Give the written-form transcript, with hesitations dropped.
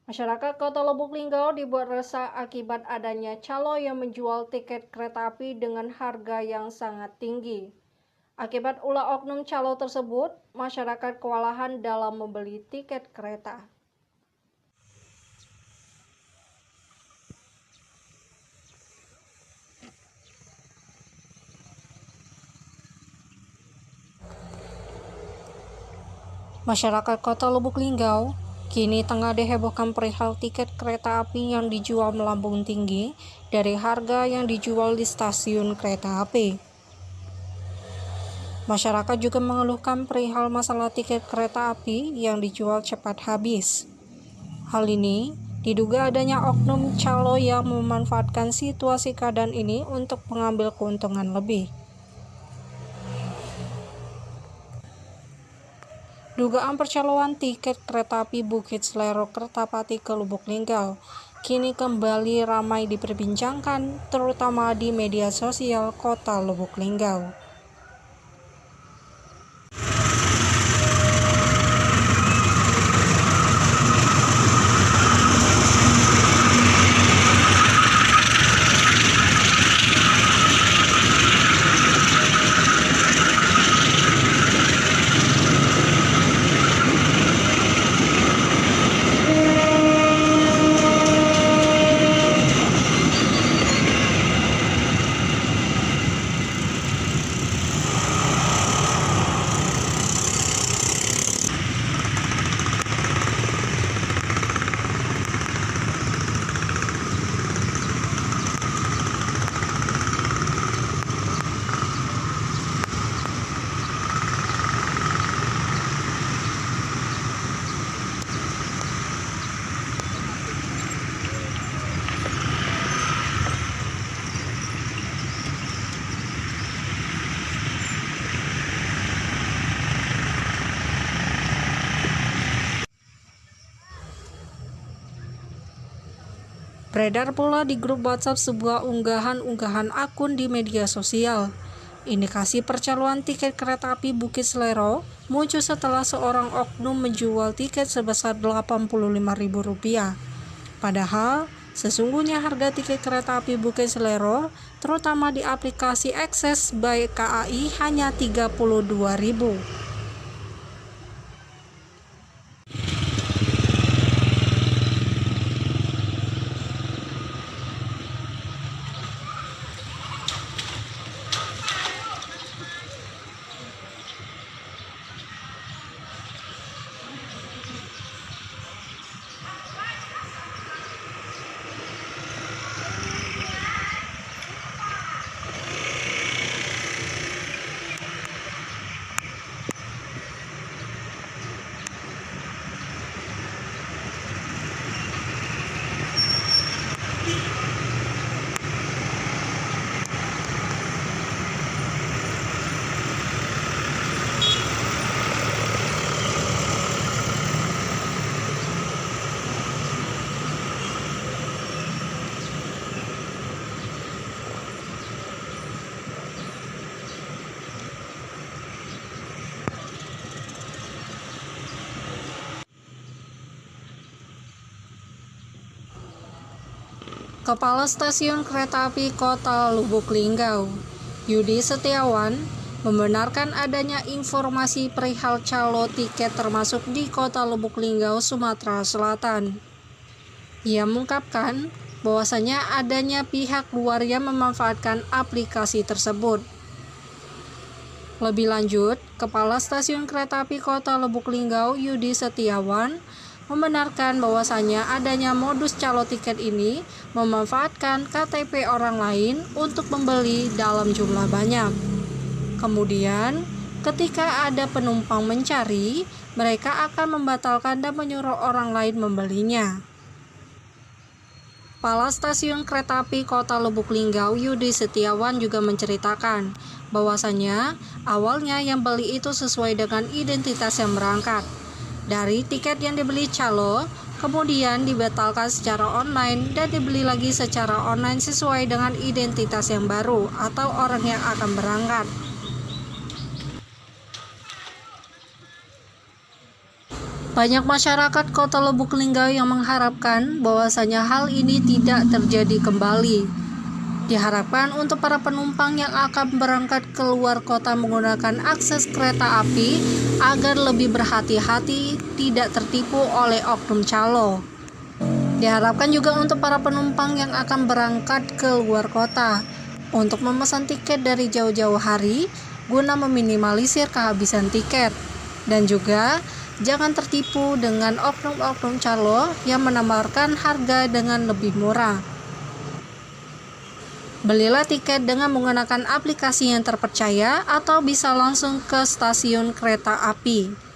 Masyarakat Kota Lubuk Linggau dibuat resah akibat adanya calo yang menjual tiket kereta api dengan harga yang sangat tinggi. Akibat ulah oknum calo tersebut, masyarakat kewalahan dalam membeli tiket kereta. Masyarakat Kota Lubuk Linggau kini tengah dihebohkan perihal tiket kereta api yang dijual melambung tinggi dari harga yang dijual di stasiun kereta api. Masyarakat juga mengeluhkan perihal masalah tiket kereta api yang dijual cepat habis. Hal ini diduga adanya oknum calo yang memanfaatkan situasi keadaan ini untuk mengambil keuntungan lebih. Dugaan percaloan tiket kereta api Bukit Selero Kertapati ke Lubuk Linggau kini kembali ramai diperbincangkan, terutama di media sosial Kota Lubuk Linggau. Beredar pula di grup WhatsApp sebuah unggahan akun di media sosial. Indikasi percaloan tiket kereta api Bukit Selero muncul setelah seorang oknum menjual tiket sebesar Rp85.000. Padahal, sesungguhnya harga tiket kereta api Bukit Selero, terutama di aplikasi Access by KAI, hanya Rp32.000. Kepala Stasiun Kereta Api Kota Lubuk Linggau, Yudi Setiawan, membenarkan adanya informasi perihal calo tiket termasuk di Kota Lubuk Linggau, Sumatera Selatan. Ia mengungkapkan bahwasanya adanya pihak luar yang memanfaatkan aplikasi tersebut. Lebih lanjut, Kepala Stasiun Kereta Api Kota Lubuk Linggau, Yudi Setiawan, membenarkan bahwasanya adanya modus calo tiket ini memanfaatkan KTP orang lain untuk membeli dalam jumlah banyak. Kemudian, ketika ada penumpang mencari, mereka akan membatalkan dan menyuruh orang lain membelinya. Kepala Stasiun Kereta Api Kota Lubuk Linggau, Yudi Setiawan, juga menceritakan bahwasanya awalnya yang beli itu sesuai dengan identitas yang berangkat. Dari tiket yang dibeli calo, kemudian dibatalkan secara online dan dibeli lagi secara online sesuai dengan identitas yang baru atau orang yang akan berangkat. Banyak masyarakat Kota Lubuk Linggau yang mengharapkan bahwasanya hal ini tidak terjadi kembali. Diharapkan untuk para penumpang yang akan berangkat keluar kota menggunakan akses kereta api agar lebih berhati-hati tidak tertipu oleh oknum calo. Diharapkan juga untuk para penumpang yang akan berangkat ke luar kota untuk memesan tiket dari jauh-jauh hari guna meminimalisir kehabisan tiket. Dan juga jangan tertipu dengan oknum-oknum calo yang menawarkan harga dengan lebih murah. Belilah tiket dengan menggunakan aplikasi yang terpercaya atau bisa langsung ke stasiun kereta api.